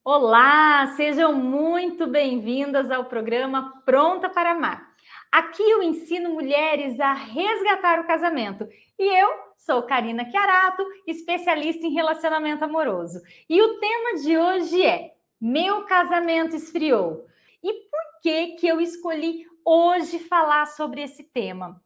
Olá, sejam muito bem-vindas ao programa Pronta para Amar. Aqui eu ensino mulheres a resgatar o casamento. E eu sou Karina Chiarato, especialista em relacionamento amoroso. E o tema de hoje é Meu casamento esfriou. E por que eu escolhi hoje falar sobre esse tema?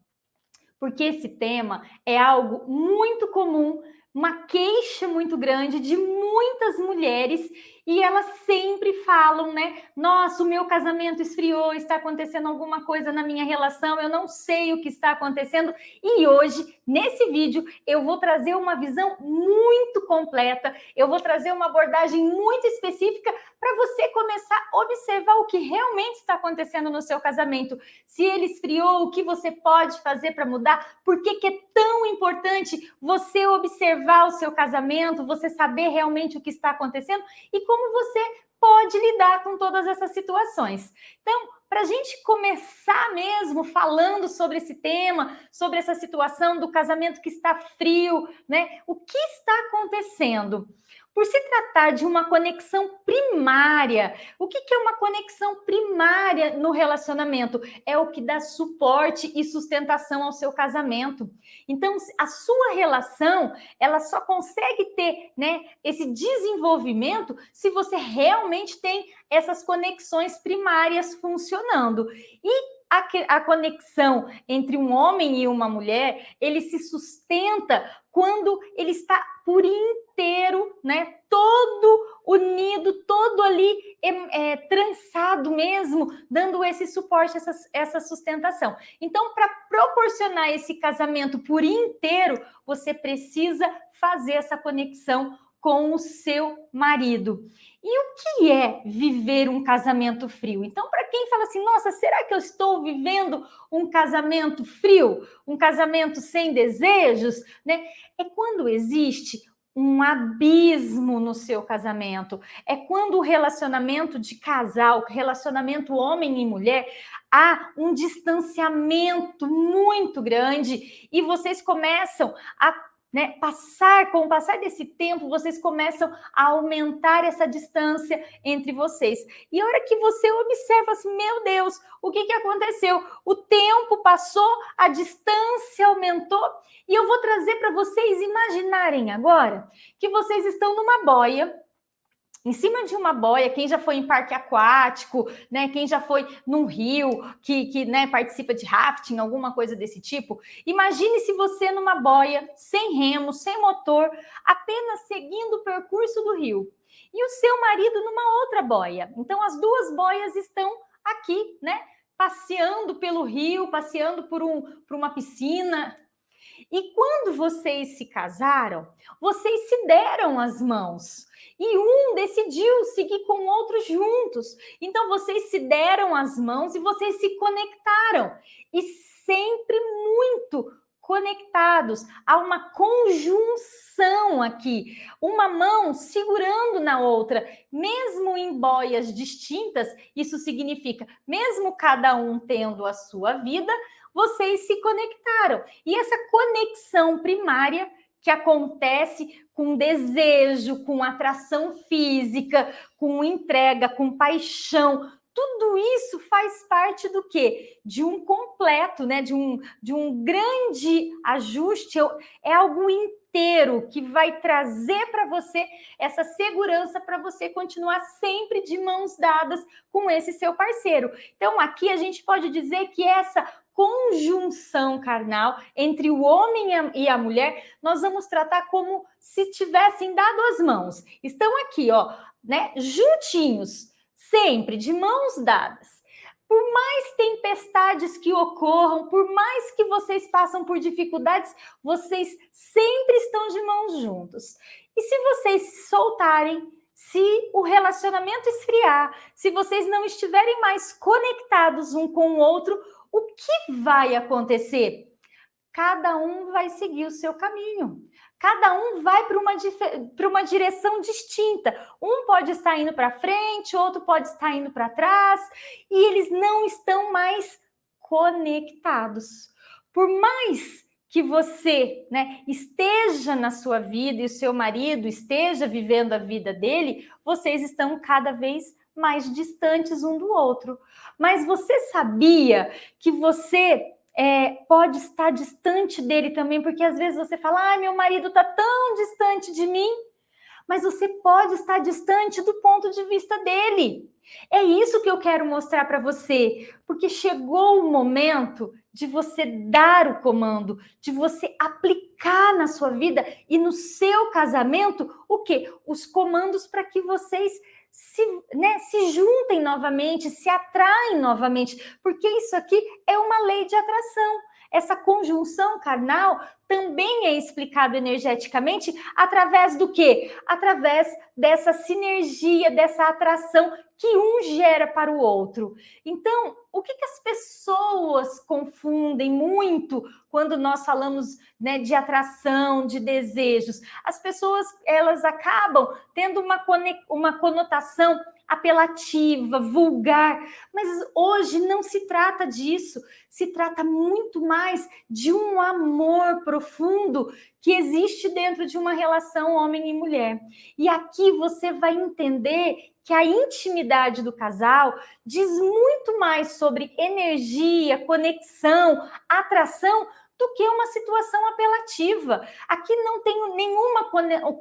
Porque esse tema é algo muito comum, uma queixa muito grande de muitas mulheres e elas sempre falam, né? Nossa, o meu casamento esfriou, está acontecendo alguma coisa na minha relação, eu não sei o que está acontecendo. E hoje, nesse vídeo, eu vou trazer uma visão muito completa, eu vou trazer uma abordagem muito específica para você começar a observar o que realmente está acontecendo no seu casamento. Se ele esfriou, o que você pode fazer para mudar? Por que é tão importante você observar o seu casamento, você saber realmente o que está acontecendo e como você pode lidar com todas essas situações. Então, para a gente começar mesmo falando sobre esse tema, sobre essa situação do casamento que está frio, né? O que está acontecendo? Por se tratar de uma conexão primária, o que é uma conexão primária no relacionamento? É o que dá suporte e sustentação ao seu casamento. Então, a sua relação, ela só consegue ter, né, esse desenvolvimento se você realmente tem essas conexões primárias funcionando. E a conexão entre um homem e uma mulher, ele se sustenta quando ele está por inteiro, né? Todo unido, todo ali trançado mesmo, dando esse suporte, essa sustentação. Então, para proporcionar esse casamento por inteiro, você precisa fazer essa conexão com o seu marido. E o que é viver um casamento frio? Então, para quem fala assim, nossa, será que eu estou vivendo um casamento frio? Um casamento sem desejos? Né? É quando existe um abismo no seu casamento. É quando o relacionamento de casal, relacionamento homem e mulher, há um distanciamento muito grande e vocês começam a com o passar desse tempo, vocês começam a aumentar essa distância entre vocês. E a hora que você observa assim, meu Deus, o que aconteceu? O tempo passou, a distância aumentou, e eu vou trazer para vocês imaginarem agora que vocês estão numa boia, em cima de uma boia. Quem já foi em parque aquático, né? Quem já foi num rio que né, participa de rafting, alguma coisa desse tipo. Imagine se você numa boia, sem remo, sem motor, apenas seguindo o percurso do rio. E o seu marido numa outra boia. Então, as duas boias estão aqui, né? Passeando pelo rio, passeando por uma piscina. E quando vocês se casaram, vocês se deram as mãos. E um decidiu seguir com o outro juntos. Então, vocês se deram as mãos e vocês se conectaram. E sempre muito conectados. Há uma conjunção aqui. Uma mão segurando na outra. Mesmo em boias distintas, isso significa, mesmo cada um tendo a sua vida, vocês se conectaram. E essa conexão primária que acontece com desejo, com atração física, com entrega, com paixão, tudo isso faz parte do quê? De um completo, né? De um grande ajuste, é algo inteiro que vai trazer para você essa segurança para você continuar sempre de mãos dadas com esse seu parceiro. Então, aqui a gente pode dizer que essa conjunção carnal entre o homem e a mulher, nós vamos tratar como se tivessem dado as mãos. Estão aqui, ó, né, juntinhos, sempre de mãos dadas. Por mais tempestades que ocorram, por mais que vocês passam por dificuldades, vocês sempre estão de mãos juntos. E se vocês se soltarem, se o relacionamento esfriar, se vocês não estiverem mais conectados um com o outro, o que vai acontecer? Cada um vai seguir o seu caminho. Cada um vai para uma direção distinta. Um pode estar indo para frente, outro pode estar indo para trás, e eles não estão mais conectados. Por mais que você, né, esteja na sua vida e o seu marido esteja vivendo a vida dele, vocês estão cada vez mais distantes um do outro. Mas você sabia que você pode estar distante dele também, porque às vezes você fala, meu marido está tão distante de mim, mas você pode estar distante do ponto de vista dele. É isso que eu quero mostrar para você, porque chegou o momento de você dar o comando, de você aplicar na sua vida e no seu casamento o quê? Os comandos para que vocês se juntem novamente, se atraem novamente, porque isso aqui é uma lei de atração. Essa conjunção carnal também é explicado energeticamente através do quê? Através dessa sinergia, dessa atração que um gera para o outro. Então, o que as pessoas confundem muito quando nós falamos, né, de atração, de desejos? As pessoas, elas acabam tendo uma conotação apelativa, vulgar, mas hoje não se trata disso, se trata muito mais de um amor profundo que existe dentro de uma relação homem e mulher. E aqui você vai entender que a intimidade do casal diz muito mais sobre energia, conexão, atração, do que uma situação apelativa. Aqui não tem nenhuma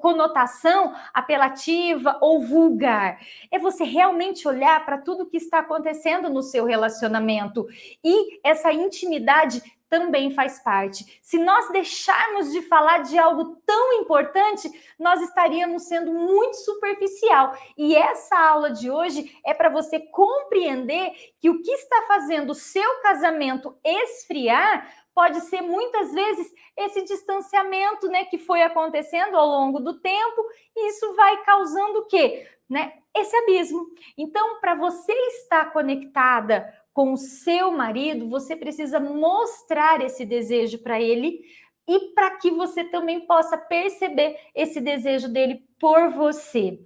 conotação apelativa ou vulgar. É você realmente olhar para tudo que está acontecendo no seu relacionamento. E essa intimidade também faz parte. Se nós deixarmos de falar de algo tão importante, nós estaríamos sendo muito superficial. E essa aula de hoje é para você compreender que o que está fazendo o seu casamento esfriar pode ser muitas vezes esse distanciamento, né, que foi acontecendo ao longo do tempo, e isso vai causando o quê? Né? Esse abismo. Então, para você estar conectada com o seu marido, você precisa mostrar esse desejo para ele e para que você também possa perceber esse desejo dele por você.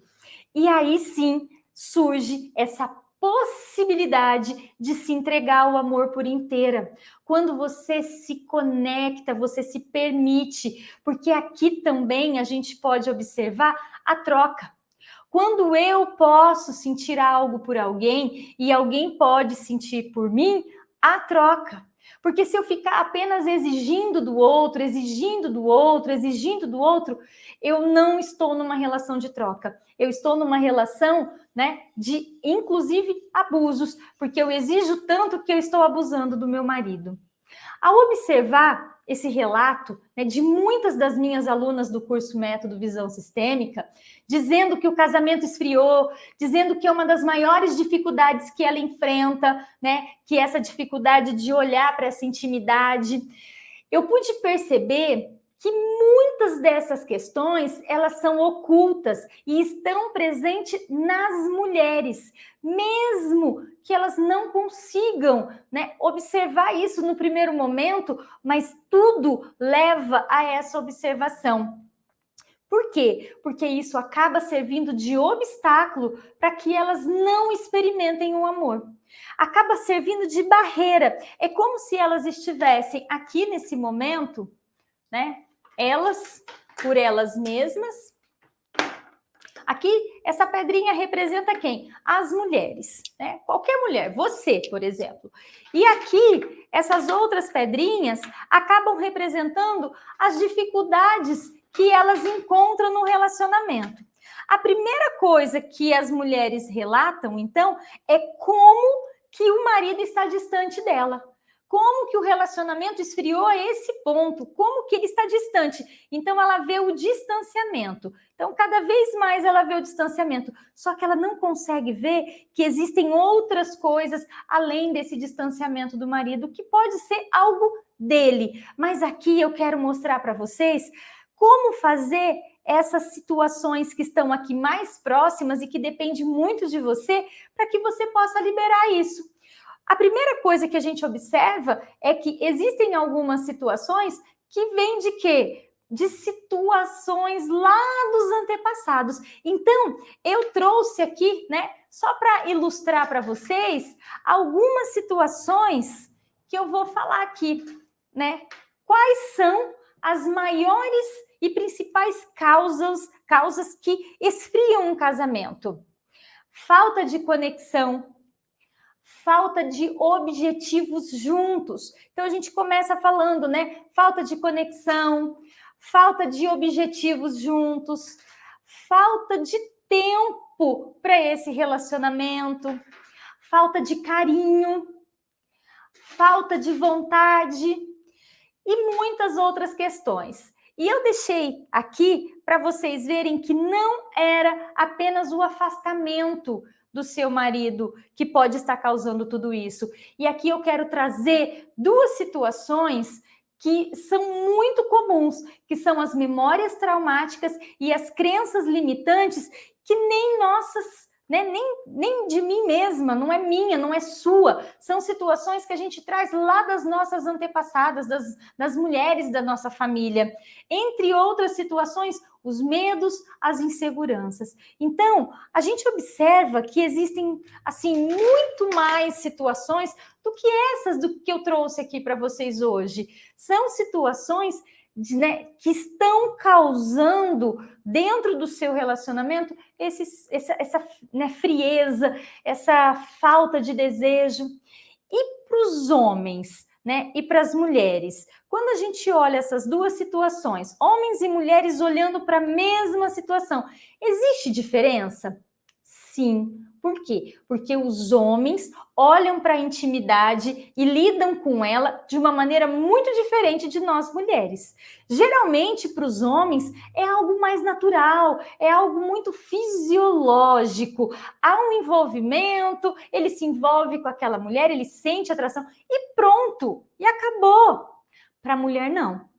E aí sim surge essa possibilidade de se entregar ao amor por inteira. Quando você se conecta, você se permite, porque aqui também a gente pode observar a troca. Quando eu posso sentir algo por alguém e alguém pode sentir por mim, há troca. Porque se eu ficar apenas exigindo do outro, exigindo do outro, exigindo do outro, eu não estou numa relação de troca. Eu estou numa relação, né, de, inclusive, abusos, porque eu exijo tanto que eu estou abusando do meu marido. Ao observar esse relato, né, de muitas das minhas alunas do curso Método Visão Sistêmica, dizendo que o casamento esfriou, dizendo que é uma das maiores dificuldades que ela enfrenta, né, que é essa dificuldade de olhar para essa intimidade, eu pude perceber que muitas dessas questões, elas são ocultas e estão presentes nas mulheres, mesmo que elas não consigam, né, observar isso no primeiro momento, mas tudo leva a essa observação. Por quê? Porque isso acaba servindo de obstáculo para que elas não experimentem o amor. Acaba servindo de barreira. É como se elas estivessem aqui nesse momento, né? Elas, por elas mesmas. Aqui, essa pedrinha representa quem? As mulheres, né? Qualquer mulher, você, por exemplo. E aqui, essas outras pedrinhas acabam representando as dificuldades que elas encontram no relacionamento. A primeira coisa que as mulheres relatam, então, é como que o marido está distante dela. Como que o relacionamento esfriou a esse ponto? Como que ele está distante? Então, ela vê o distanciamento. Então, cada vez mais ela vê o distanciamento. Só que ela não consegue ver que existem outras coisas além desse distanciamento do marido, que pode ser algo dele. Mas aqui eu quero mostrar para vocês como fazer essas situações que estão aqui mais próximas e que dependem muito de você, para que você possa liberar isso. A primeira coisa que a gente observa é que existem algumas situações que vêm de quê? De situações lá dos antepassados. Então, eu trouxe aqui, né, só para ilustrar para vocês, algumas situações que eu vou falar aqui, né? quais são as maiores e principais causas que esfriam um casamento? Falta de conexão, falta de objetivos juntos. Então a gente começa falando, né? Falta de conexão, falta de objetivos juntos, falta de tempo para esse relacionamento, falta de carinho, falta de vontade e muitas outras questões. E eu deixei aqui para vocês verem que não era apenas o afastamento do seu marido que pode estar causando tudo isso. E aqui eu quero trazer duas situações que são muito comuns, que são as memórias traumáticas e as crenças limitantes que nem nossas, né, nem de mim mesma, não é minha, não é sua. São situações que a gente traz lá das nossas antepassadas, das mulheres da nossa família. Entre outras situações, os medos, as inseguranças. Então, a gente observa que existem, assim, muito mais situações do que essas do que eu trouxe aqui para vocês hoje. São situações que estão causando dentro do seu relacionamento essa né, frieza, essa falta de desejo. E para os homens, né, e para as mulheres, quando a gente olha essas duas situações, homens e mulheres olhando para a mesma situação, existe diferença? Sim. Por quê? Porque os homens olham para a intimidade e lidam com ela de uma maneira muito diferente de nós mulheres. Geralmente, para os homens, é algo mais natural, é algo muito fisiológico. Há um envolvimento, ele se envolve com aquela mulher, ele sente atração e pronto, e acabou. Para a mulher, não.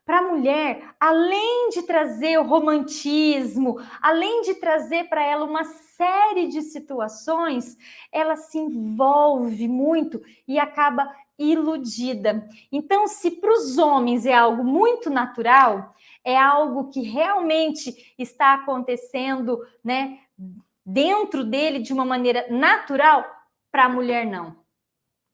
Para a mulher, além de trazer o romantismo, além de trazer para ela uma série de situações, ela se envolve muito e acaba iludida. Então, se para os homens é algo muito natural, é algo que realmente está acontecendo, né, dentro dele de uma maneira natural, para a mulher não.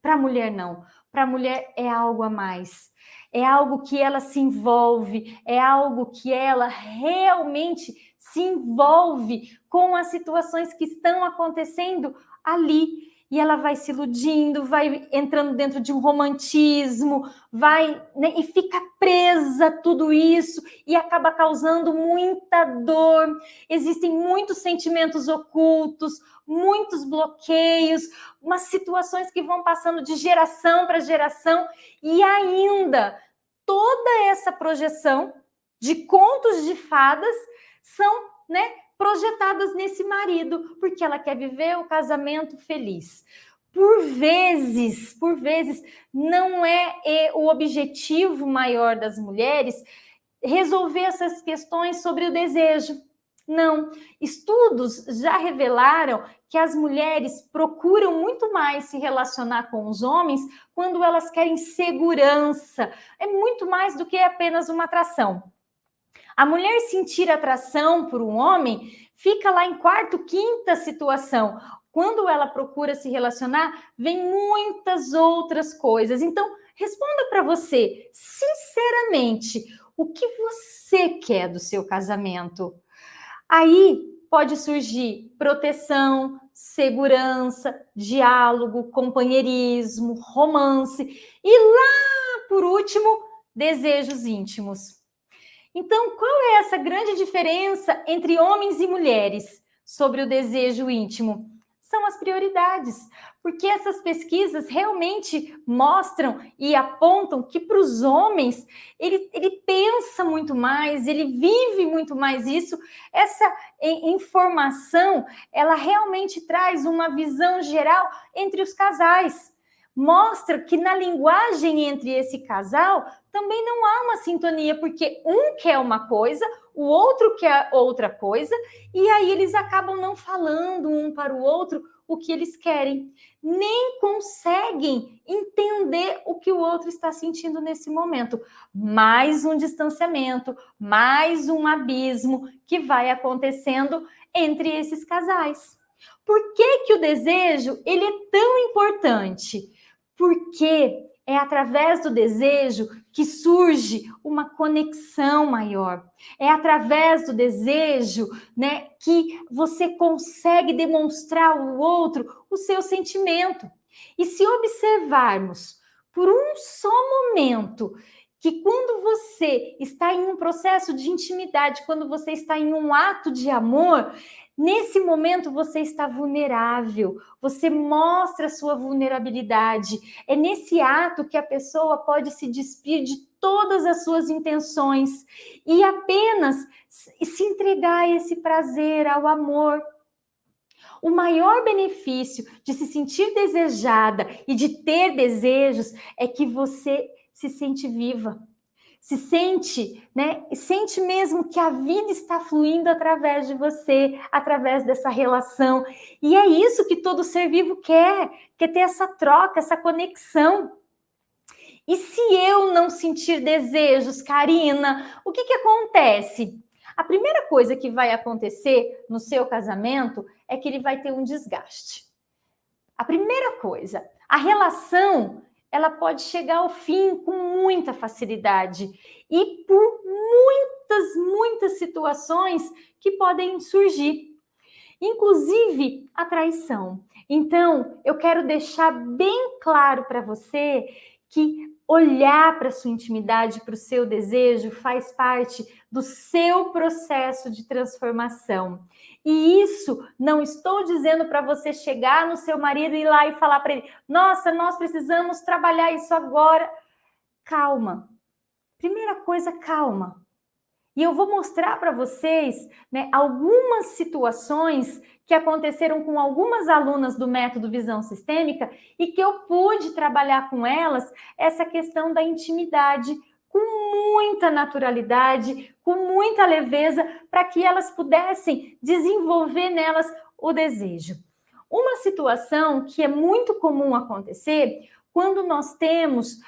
Para a mulher não. Para a mulher é algo a mais. É algo que ela se envolve, é algo que ela realmente se envolve com as situações que estão acontecendo ali. E ela vai se iludindo, vai entrando dentro de um romantismo, vai, né, e fica presa a tudo isso e acaba causando muita dor. Existem muitos sentimentos ocultos, muitos bloqueios, umas situações que vão passando de geração para geração e ainda toda essa projeção de contos de fadas são, né, projetadas nesse marido, porque ela quer viver o casamento feliz. Por vezes, não é o objetivo maior das mulheres resolver essas questões sobre o desejo. Não, estudos já revelaram que as mulheres procuram muito mais se relacionar com os homens quando elas querem segurança. É muito mais do que apenas uma atração. A mulher sentir atração por um homem fica lá em quarta, quinta situação. Quando ela procura se relacionar, vem muitas outras coisas. Então, responda para você, sinceramente, o que você quer do seu casamento? Aí pode surgir proteção, segurança, diálogo, companheirismo, romance e lá, por último, desejos íntimos. Então, qual é essa grande diferença entre homens e mulheres sobre o desejo íntimo? São as prioridades, porque essas pesquisas realmente mostram e apontam que para os homens ele pensa muito mais, ele vive muito mais isso. Essa informação, ela realmente traz uma visão geral entre os casais. Mostra que na linguagem entre esse casal também não há uma sintonia, porque um quer uma coisa, o outro quer outra coisa, e aí eles acabam não falando um para o outro o que eles querem, nem conseguem entender o que o outro está sentindo nesse momento. Mais um distanciamento, mais um abismo que vai acontecendo entre esses casais. Por que que o desejo ele é tão importante? Porque é através do desejo que surge uma conexão maior. É através do desejo, né, que você consegue demonstrar ao outro o seu sentimento. E se observarmos por um só momento que quando você está em um processo de intimidade, quando você está em um ato de amor, nesse momento você está vulnerável, você mostra a sua vulnerabilidade. É nesse ato que a pessoa pode se despir de todas as suas intenções e apenas se entregar a esse prazer, ao amor. O maior benefício de se sentir desejada e de ter desejos é que você se sente viva. Se sente, né? Sente mesmo que a vida está fluindo através de você, através dessa relação. E é isso que todo ser vivo quer ter essa troca, essa conexão. E se eu não sentir desejos, Karina, o que acontece? A primeira coisa que vai acontecer no seu casamento é que ele vai ter um desgaste. A primeira coisa, a relação, ela pode chegar ao fim com muita facilidade e por muitas situações que podem surgir, inclusive a traição. Então, eu quero deixar bem claro para você que olhar para a sua intimidade, para o seu desejo, faz parte do seu processo de transformação. E isso não estou dizendo para você chegar no seu marido e ir lá e falar para ele: nossa, nós precisamos trabalhar isso agora. Calma. Primeira coisa, calma. E eu vou mostrar para vocês, né, algumas situações que aconteceram com algumas alunas do método Visão Sistêmica e que eu pude trabalhar com elas essa questão da intimidade com muita naturalidade, com muita leveza, para que elas pudessem desenvolver nelas o desejo. Uma situação que é muito comum acontecer quando nós temos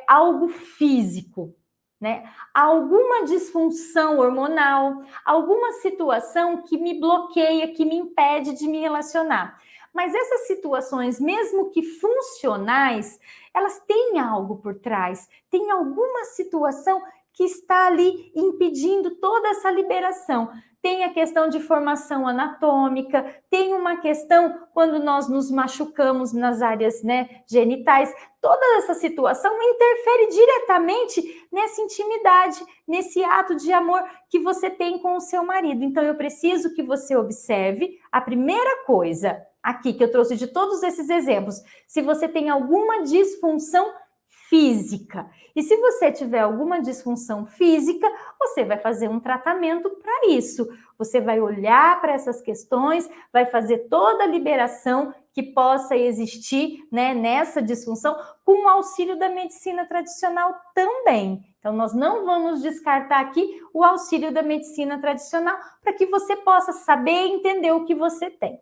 algo físico, né? Alguma disfunção hormonal, alguma situação que me bloqueia, que me impede de me relacionar. Mas essas situações, mesmo que funcionais, elas têm algo por trás, tem alguma situação que está ali impedindo toda essa liberação. Tem a questão de formação anatômica, tem uma questão quando nós nos machucamos nas áreas, né, genitais. Toda essa situação interfere diretamente nessa intimidade, nesse ato de amor que você tem com o seu marido. Então, eu preciso que você observe a primeira coisa aqui que eu trouxe de todos esses exemplos. Se você tem alguma disfunção física. E se você tiver alguma disfunção física, você vai fazer um tratamento para isso. Você vai olhar para essas questões, vai fazer toda a liberação que possa existir, né, nessa disfunção, com o auxílio da medicina tradicional também. Então, nós não vamos descartar aqui o auxílio da medicina tradicional para que você possa saber e entender o que você tem.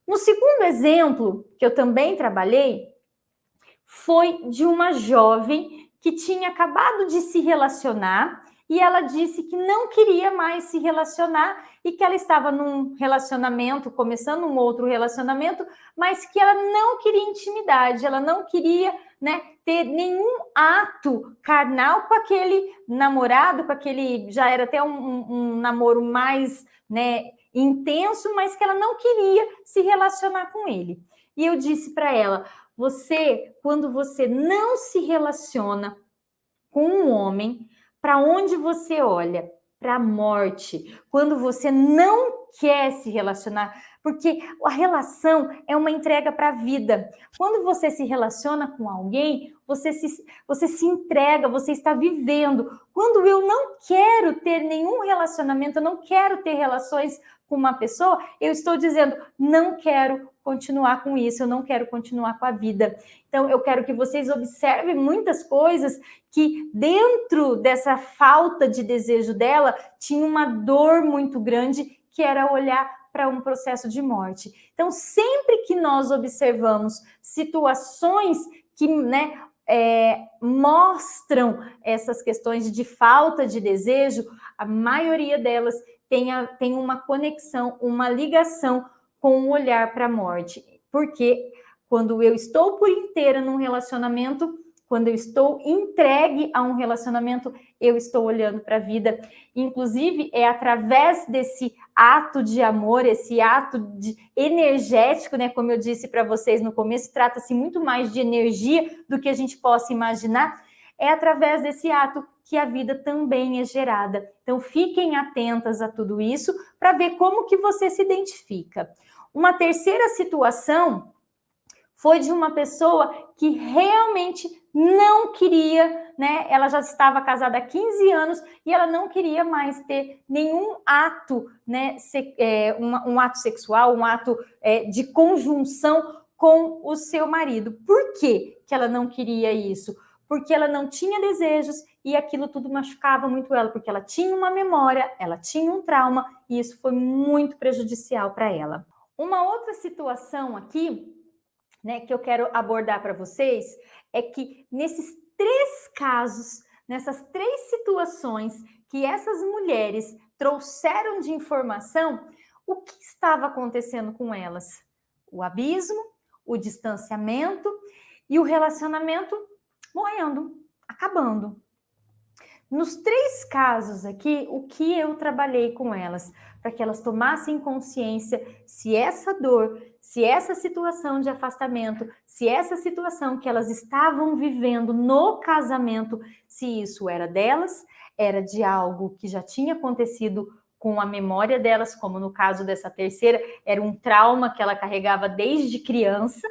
No segundo exemplo, que eu também trabalhei, foi de uma jovem que tinha acabado de se relacionar e ela disse que não queria mais se relacionar e que ela estava num relacionamento, começando um outro relacionamento, mas que ela não queria intimidade, ela não queria, né, ter nenhum ato carnal com aquele namorado, com aquele, já era até um namoro mais, né, intenso, mas que ela não queria se relacionar com ele. E eu disse para ela: quando você não se relaciona com um homem, para onde você olha? Para a morte. Quando você não quer se relacionar, porque a relação é uma entrega para a vida. Quando você se relaciona com alguém, você se entrega, você está vivendo. Quando eu não quero ter nenhum relacionamento, eu não quero ter relações com uma pessoa, eu estou dizendo, não quero continuar com isso, eu não quero continuar com a vida. Então, eu quero que vocês observem muitas coisas que dentro dessa falta de desejo dela, tinha uma dor muito grande, que era olhar para um processo de morte. Então, sempre que nós observamos situações que, né, mostram essas questões de falta de desejo, a maioria delas tem uma conexão, uma ligação com o olhar para a morte. Porque Quando eu estou por inteira num relacionamento, quando eu estou entregue a um relacionamento, eu estou olhando para a vida. Inclusive, é através desse ato de amor, esse ato energético, né? Como eu disse para vocês no começo, trata-se muito mais de energia do que a gente possa imaginar. É através desse ato que a vida também é gerada. Então, fiquem atentas a tudo isso para ver como que você se identifica. Uma terceira situação foi de uma pessoa que realmente não queria, né? Ela já estava casada há 15 anos e ela não queria mais ter nenhum ato, né? Um ato sexual, um ato de conjunção com o seu marido. Por que ela não queria isso? Porque ela não tinha desejos e aquilo tudo machucava muito ela, porque ela tinha uma memória, ela tinha um trauma e isso foi muito prejudicial para ela. Uma outra situação aqui, né, que eu quero abordar para vocês é que nesses 3 casos, nessas 3 situações que essas mulheres trouxeram de informação, o que estava acontecendo com elas? O abismo, o distanciamento e o relacionamento morrendo, acabando. Nos 3 casos aqui, o que eu trabalhei com elas? Para que elas tomassem consciência se essa dor, se essa situação de afastamento, se essa situação que elas estavam vivendo no casamento, se isso era delas, era de algo que já tinha acontecido com a memória delas, como no caso dessa terceira, era um trauma que ela carregava desde criança,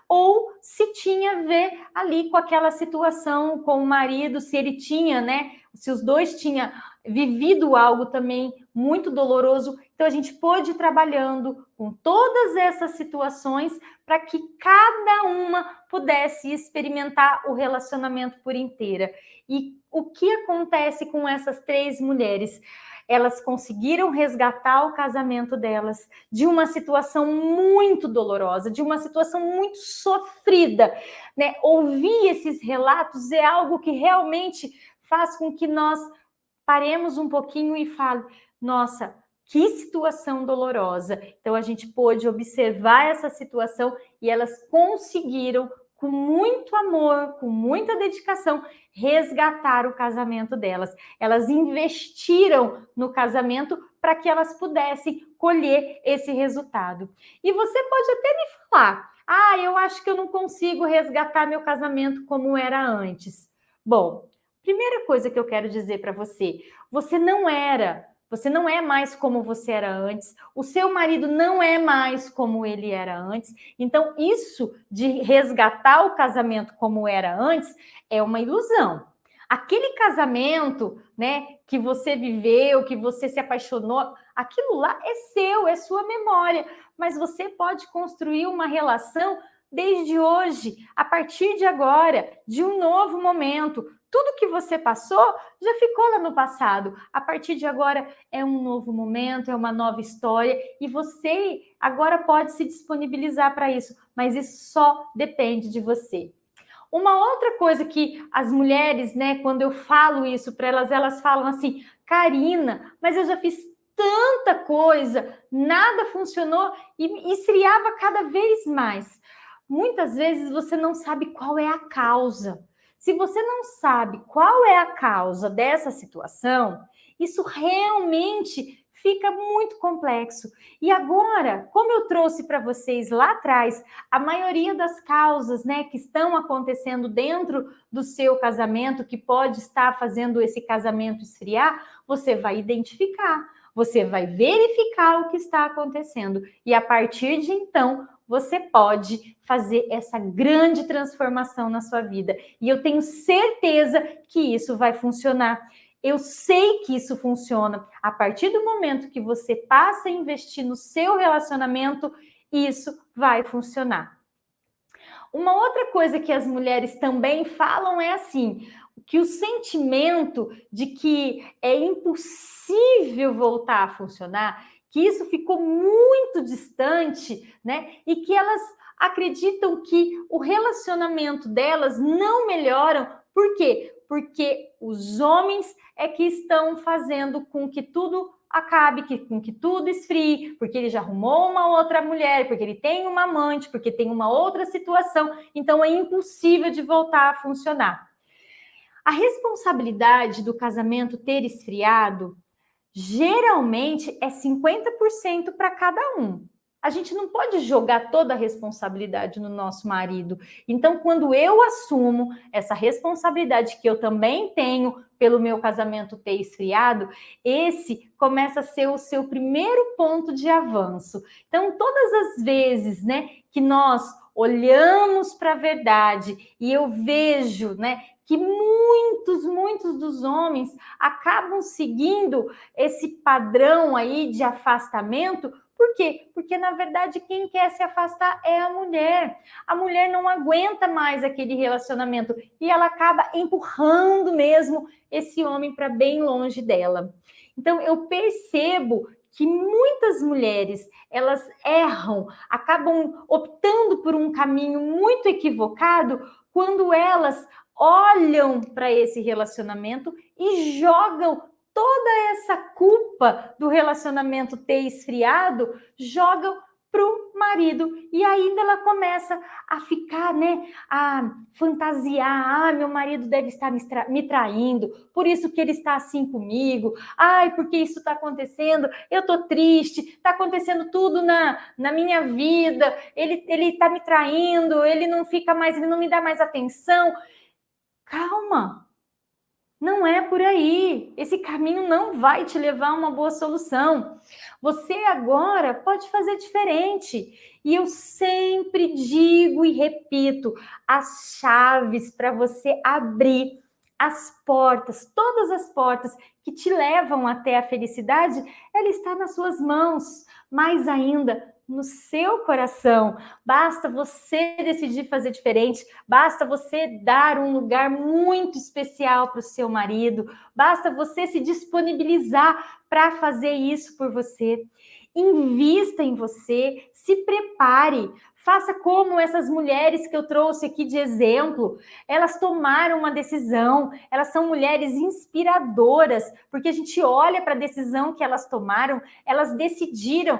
ou se tinha a ver ali com aquela situação com o marido, se ele tinha, né, se os dois tinham vivido algo também muito doloroso. Então a gente pôde ir trabalhando com todas essas situações para que cada uma pudesse experimentar o relacionamento por inteira. E o que acontece com essas 3 mulheres? Elas conseguiram resgatar o casamento delas de uma situação muito dolorosa, de uma situação muito sofrida, né? Ouvir esses relatos é algo que realmente faz com que nós paremos um pouquinho e fale, nossa, que situação dolorosa. Então a gente pôde observar essa situação e elas conseguiram, com muito amor, com muita dedicação, resgatar o casamento delas. Elas investiram no casamento para que elas pudessem colher esse resultado. E você pode até me falar, eu acho que eu não consigo resgatar meu casamento como era antes. Bom, primeira coisa que eu quero dizer para você, você não é mais como você era antes, o seu marido não é mais como ele era antes, então isso de resgatar o casamento como era antes é uma ilusão. Aquele casamento, né, que você viveu, que você se apaixonou, aquilo lá é seu, é sua memória, mas você pode construir uma relação desde hoje, a partir de agora, de um novo momento. Tudo que você passou já ficou lá no passado. A partir de agora é um novo momento, é uma nova história e você agora pode se disponibilizar para isso, mas isso só depende de você. Uma outra coisa que as mulheres, né, quando eu falo isso para elas, elas falam assim, Karina, mas eu já fiz tanta coisa, nada funcionou e esfriava cada vez mais. Muitas vezes você não sabe qual é a causa. Se você não sabe qual é a causa dessa situação, isso realmente fica muito complexo. E agora, como eu trouxe para vocês lá atrás, a maioria das causas, né, que estão acontecendo dentro do seu casamento, que pode estar fazendo esse casamento esfriar, você vai identificar, você vai verificar o que está acontecendo. E a partir de então, você pode fazer essa grande transformação na sua vida. E eu tenho certeza que isso vai funcionar. Eu sei que isso funciona. A partir do momento que você passa a investir no seu relacionamento, isso vai funcionar. Uma outra coisa que as mulheres também falam é assim, que o sentimento de que é impossível voltar a funcionar, que isso ficou muito distante, né? E que elas acreditam que o relacionamento delas não melhoram. Por quê? Porque os homens é que estão fazendo com que tudo acabe com que tudo esfrie, porque ele já arrumou uma outra mulher, porque ele tem uma amante, porque tem uma outra situação, então é impossível de voltar a funcionar. A responsabilidade do casamento ter esfriado geralmente é 50% para cada um. A gente não pode jogar toda a responsabilidade no nosso marido. Então, quando eu assumo essa responsabilidade que eu também tenho pelo meu casamento ter esfriado, esse começa a ser o seu primeiro ponto de avanço. Então, todas as vezes, né, que nós olhamos para a verdade e eu vejo, né, que muitos dos homens acabam seguindo esse padrão aí de afastamento. Por quê? Porque, na verdade, quem quer se afastar é a mulher. A mulher não aguenta mais aquele relacionamento e ela acaba empurrando mesmo esse homem para bem longe dela. Então, eu percebo que muitas mulheres, elas erram, acabam optando por um caminho muito equivocado quando elas olham para esse relacionamento e jogam toda essa culpa do relacionamento ter esfriado, jogam para o marido. E ainda ela começa a ficar, né, a fantasiar, meu marido deve estar me traindo, por isso que ele está assim comigo, porque isso está acontecendo, eu estou triste, está acontecendo tudo na minha vida, ele está me traindo, ele não me dá mais atenção. Calma, não é por aí. Esse caminho não vai te levar a uma boa solução. Você agora pode fazer diferente. E eu sempre digo e repito, as chaves para você abrir as portas, todas as portas que te levam até a felicidade, ela está nas suas mãos. Mais ainda, no seu coração. Basta você decidir fazer diferente, basta você dar um lugar muito especial para o seu marido, basta você se disponibilizar para fazer isso por você. Invista em você, se prepare, faça como essas mulheres que eu trouxe aqui de exemplo. Elas tomaram uma decisão, elas são mulheres inspiradoras, porque a gente olha para a decisão que elas tomaram, elas decidiram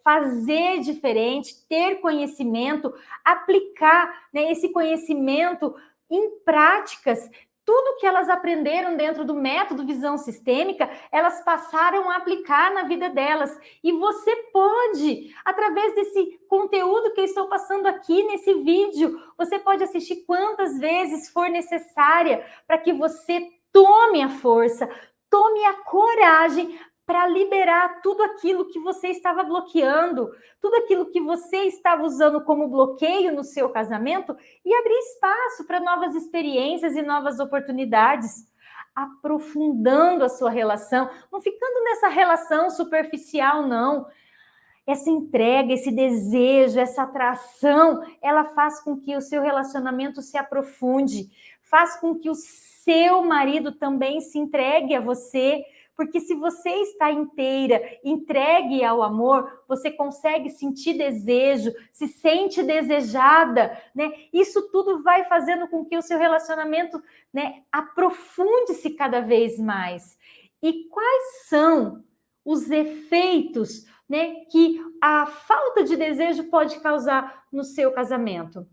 fazer diferente, ter conhecimento, aplicar, né, esse conhecimento em práticas. Tudo que elas aprenderam dentro do método Visão Sistêmica, elas passaram a aplicar na vida delas. E você pode, através desse conteúdo que eu estou passando aqui nesse vídeo, você pode assistir quantas vezes for necessária para que você tome a força, tome a coragem para liberar tudo aquilo que você estava bloqueando, tudo aquilo que você estava usando como bloqueio no seu casamento e abrir espaço para novas experiências e novas oportunidades, aprofundando a sua relação, não ficando nessa relação superficial, não. Essa entrega, esse desejo, essa atração, ela faz com que o seu relacionamento se aprofunde, faz com que o seu marido também se entregue a você, porque se você está inteira, entregue ao amor, você consegue sentir desejo, se sente desejada, né? Isso tudo vai fazendo com que o seu relacionamento, né, aprofunde-se cada vez mais. E quais são os efeitos, né, que a falta de desejo pode causar no seu casamento?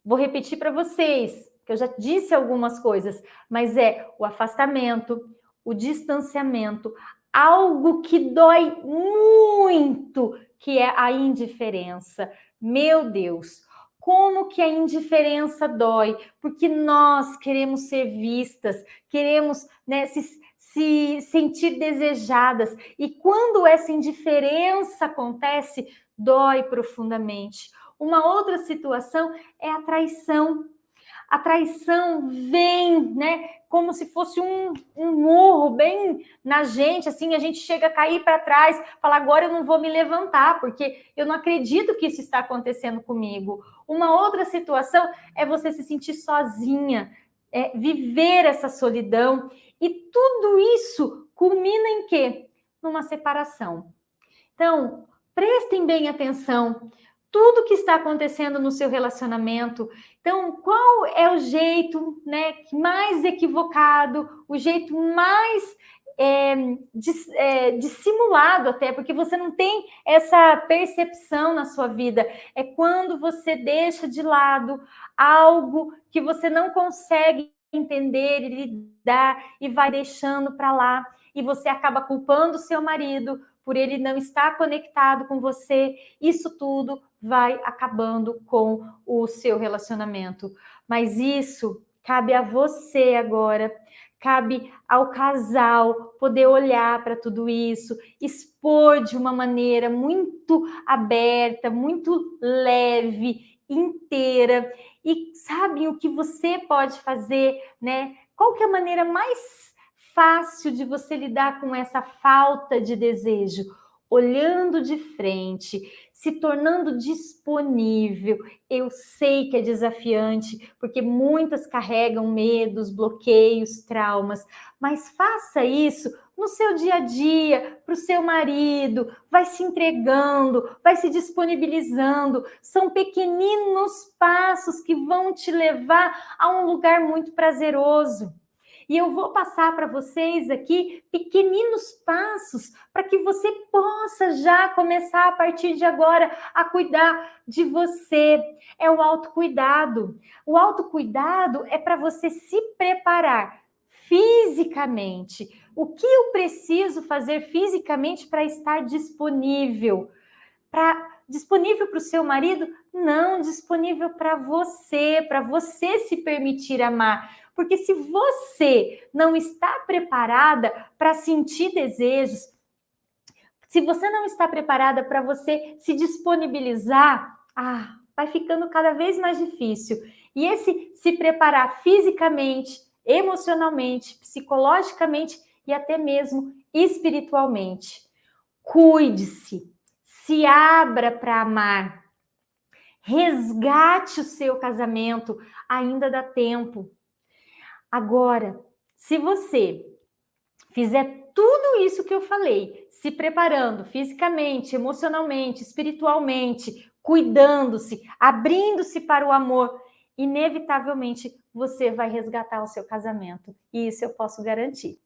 Vou repetir para vocês, que eu já disse algumas coisas, mas é o afastamento, o distanciamento, algo que dói muito, que é a indiferença. Meu Deus, como que a indiferença dói? Porque nós queremos ser vistas, queremos, né, se sentir desejadas. E quando essa indiferença acontece, dói profundamente. Uma outra situação é a traição. A traição vem, né, como se fosse um murro bem na gente, assim, a gente chega a cair para trás, fala, agora eu não vou me levantar, porque eu não acredito que isso está acontecendo comigo. Uma outra situação é você se sentir sozinha, viver essa solidão, e tudo isso culmina em quê? Numa separação. Então, prestem bem atenção, tudo que está acontecendo no seu relacionamento. Então, qual é o jeito, né, mais equivocado, o jeito mais dissimulado até, porque você não tem essa percepção na sua vida. É quando você deixa de lado algo que você não consegue entender e lidar e vai deixando para lá, e você acaba culpando o seu marido por ele não estar conectado com você. Isso tudo vai acabando com o seu relacionamento. Mas isso cabe a você agora. Cabe ao casal poder olhar para tudo isso, expor de uma maneira muito aberta, muito leve, inteira. E sabe o que você pode fazer, né? Qual que é a maneira mais fácil de você lidar com essa falta de desejo? Olhando de frente, se tornando disponível. Eu sei que é desafiante, porque muitas carregam medos, bloqueios, traumas, mas faça isso no seu dia a dia, para o seu marido, vai se entregando, vai se disponibilizando. São pequeninos passos que vão te levar a um lugar muito prazeroso. E eu vou passar para vocês aqui pequeninos passos para que você possa já começar a partir de agora a cuidar de você. É o autocuidado. O autocuidado é para você se preparar fisicamente. O que eu preciso fazer fisicamente para estar disponível? Disponível para o seu marido? Não, disponível para você se permitir amar. Porque se você não está preparada para sentir desejos, se você não está preparada para você se disponibilizar, vai ficando cada vez mais difícil. E esse se preparar fisicamente, emocionalmente, psicologicamente e até mesmo espiritualmente. Cuide-se, se abra para amar, resgate o seu casamento, ainda dá tempo. Agora, se você fizer tudo isso que eu falei, se preparando fisicamente, emocionalmente, espiritualmente, cuidando-se, abrindo-se para o amor, inevitavelmente você vai resgatar o seu casamento. E isso eu posso garantir.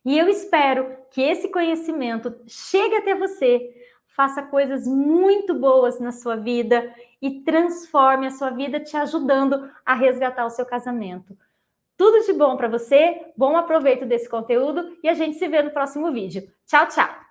E eu espero que esse conhecimento chegue até você, faça coisas muito boas na sua vida e transforme a sua vida te ajudando a resgatar o seu casamento. Tudo de bom para você, bom aproveito desse conteúdo e a gente se vê no próximo vídeo. Tchau, tchau!